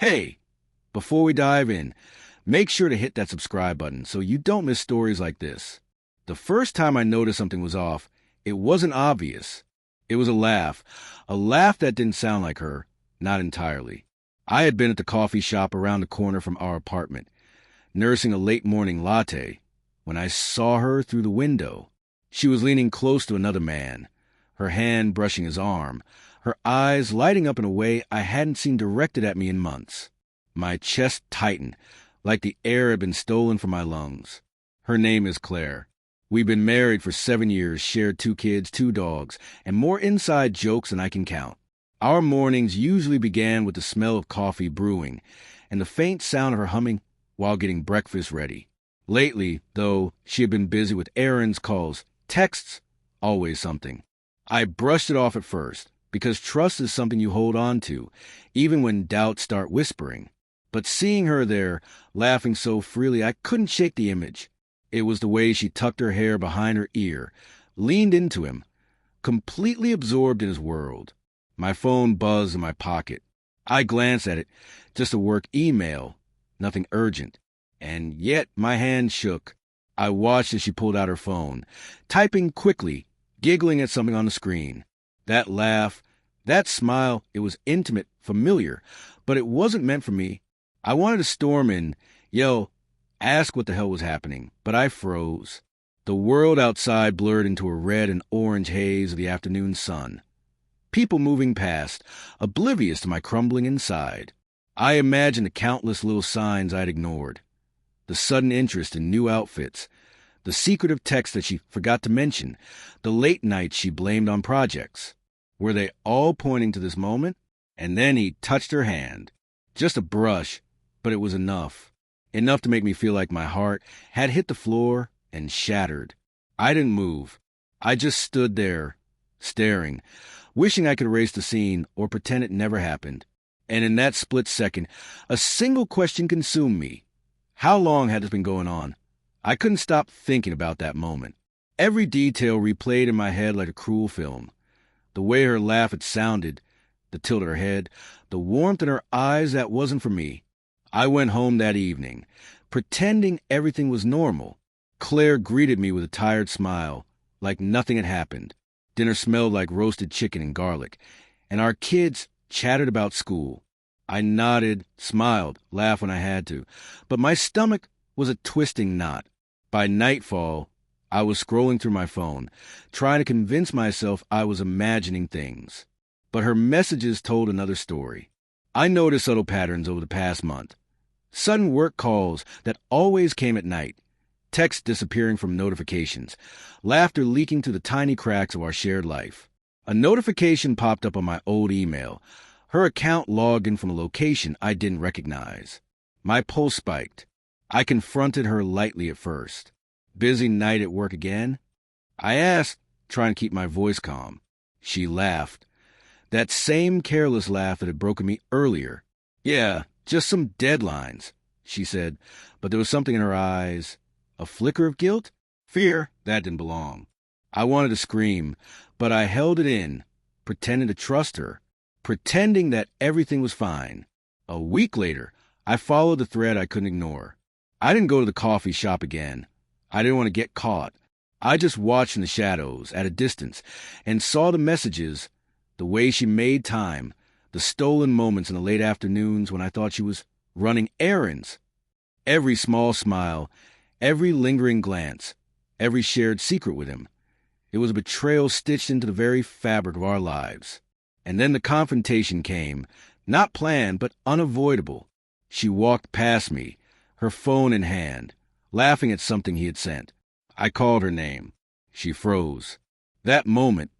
Hey, before we dive in, make sure to hit that subscribe button so you don't miss stories like this. The first time I noticed something was off, it wasn't obvious. It was a laugh that didn't sound like her, not entirely. I had been at the coffee shop around the corner from our apartment, nursing a late morning latte, when I saw her through the window. She was leaning close to another man, her hand brushing his arm, her eyes lighting up in a way I hadn't seen directed at me in months. My chest tightened, like the air had been stolen from my lungs. Her name is Claire. We've been married for 7 years, shared 2 kids, 2 dogs, and more inside jokes than I can count. Our mornings usually began with the smell of coffee brewing and the faint sound of her humming while getting breakfast ready. Lately, though, she had been busy with errands, calls, texts, always something. I brushed it off at first, because trust is something you hold on to, even when doubts start whispering. But seeing her there, laughing so freely, I couldn't shake the image. It was the way she tucked her hair behind her ear, leaned into him, completely absorbed in his world. My phone buzzed in my pocket. I glanced at it, just a work email, nothing urgent. And yet my hand shook. I watched as she pulled out her phone, typing quickly, giggling at something on the screen. That laugh, that smile, it was intimate, familiar, but it wasn't meant for me. I wanted to storm in, yell, ask what the hell was happening, but I froze. The world outside blurred into a red and orange haze of the afternoon sun. People moving past, oblivious to my crumbling inside. I imagined the countless little signs I'd ignored. The sudden interest in new outfits, the secretive texts that she forgot to mention, the late nights she blamed on projects. Were they all pointing to this moment? And then he touched her hand. Just a brush, but it was enough. Enough to make me feel like my heart had hit the floor and shattered. I didn't move. I just stood there, staring, wishing I could erase the scene or pretend it never happened. And in that split second, a single question consumed me. How long had this been going on? I couldn't stop thinking about that moment. Every detail replayed in my head like a cruel film. The way her laugh had sounded, the tilt of her head, the warmth in her eyes that wasn't for me. I went home that evening, pretending everything was normal. Claire greeted me with a tired smile, like nothing had happened. Dinner smelled like roasted chicken and garlic, and our kids chattered about school. I nodded, smiled, laughed when I had to, but my stomach was a twisting knot. By nightfall, I was scrolling through my phone, trying to convince myself I was imagining things. But her messages told another story. I noticed subtle patterns over the past month. Sudden work calls that always came at night, texts disappearing from notifications, laughter leaking through the tiny cracks of our shared life. A notification popped up on my old email. Her account logged in from a location I didn't recognize. My pulse spiked. I confronted her lightly at first. Busy night at work again? I asked, trying to keep my voice calm. She laughed. That same careless laugh that had broken me earlier. Yeah, just some deadlines, she said, but there was something in her eyes. A flicker of guilt? Fear? That didn't belong. I wanted to scream, but I held it in, pretending to trust her, pretending that everything was fine. A week later, I followed the thread I couldn't ignore. I didn't go to the coffee shop again. I didn't want to get caught. I just watched in the shadows, at a distance, and saw the messages, the way she made time, the stolen moments in the late afternoons when I thought she was running errands. Every small smile, every lingering glance, every shared secret with him. It was a betrayal stitched into the very fabric of our lives. And then the confrontation came, not planned, but unavoidable. She walked past me, her phone in hand, laughing at something he had sent. I called her name. She froze. That moment,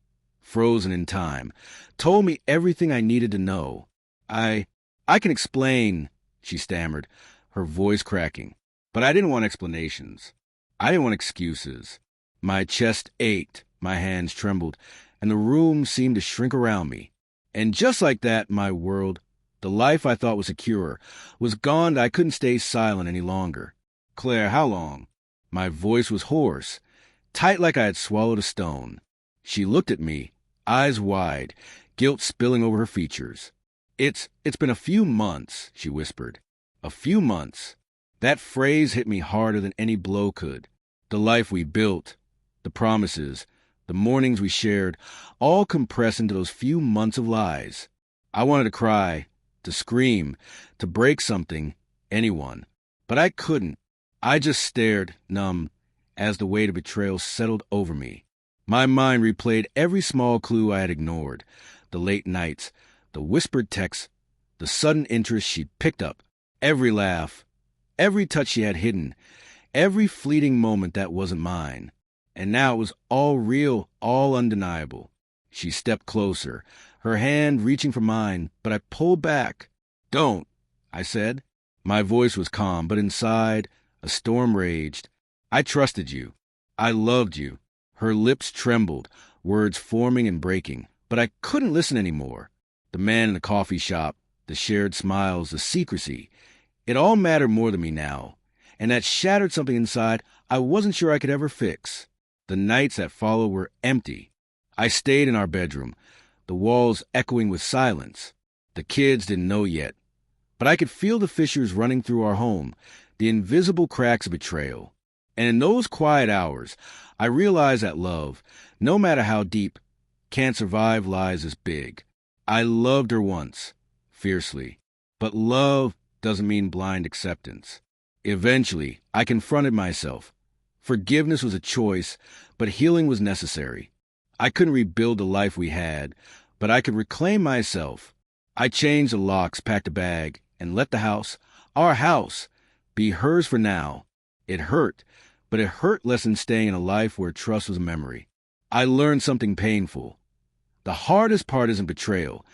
frozen in time, told me everything I needed to know. I can explain, she stammered, her voice cracking. But I didn't want explanations. I didn't want excuses. My chest ached, my hands trembled, and the room seemed to shrink around me. And just like that, my world, the life I thought was secure, was gone. I couldn't stay silent any longer. Claire, how long? My voice was hoarse, tight like I had swallowed a stone. She looked at me, eyes wide, guilt spilling over her features. It's been a few months, she whispered. A few months. That phrase hit me harder than any blow could. The life we built, the promises, the mornings we shared, all compressed into those few months of lies. I wanted to cry, to scream, to break something, anyone. But I couldn't. I just stared, numb, as the weight of betrayal settled over me. My mind replayed every small clue I had ignored, the late nights, the whispered texts, the sudden interest she'd picked up, every laugh, every touch she had hidden, every fleeting moment that wasn't mine. And now it was all real, all undeniable. She stepped closer, her hand reaching for mine, but I pulled back. "Don't," I said. My voice was calm, but inside, a storm raged. "I trusted you. I loved you." Her lips trembled, words forming and breaking, but I couldn't listen anymore. The man in the coffee shop, the shared smiles, the secrecy, it all mattered more to me now, and that shattered something inside I wasn't sure I could ever fix. The nights that followed were empty. I stayed in our bedroom, the walls echoing with silence. The kids didn't know yet, but I could feel the fissures running through our home, the invisible cracks of betrayal. And in those quiet hours, I realized that love, no matter how deep, can't survive lies this big. I loved her once, fiercely, but love doesn't mean blind acceptance. Eventually, I confronted myself. Forgiveness was a choice, but healing was necessary. I couldn't rebuild the life we had, but I could reclaim myself. I changed the locks, packed a bag, and let the house, our house, be hers for now. It hurt, but it hurt less than staying in a life where trust was a memory. I learned something painful. The hardest part isn't betrayal.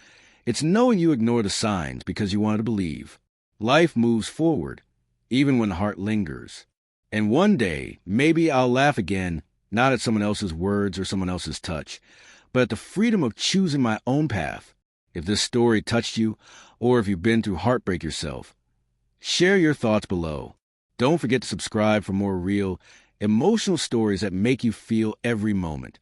It's knowing you ignore the signs because you wanted to believe. Life moves forward, even when the heart lingers. And one day, maybe I'll laugh again, not at someone else's words or someone else's touch, but at the freedom of choosing my own path. If this story touched you, or if you've been through heartbreak yourself, share your thoughts below. Don't forget to subscribe for more real, emotional stories that make you feel every moment.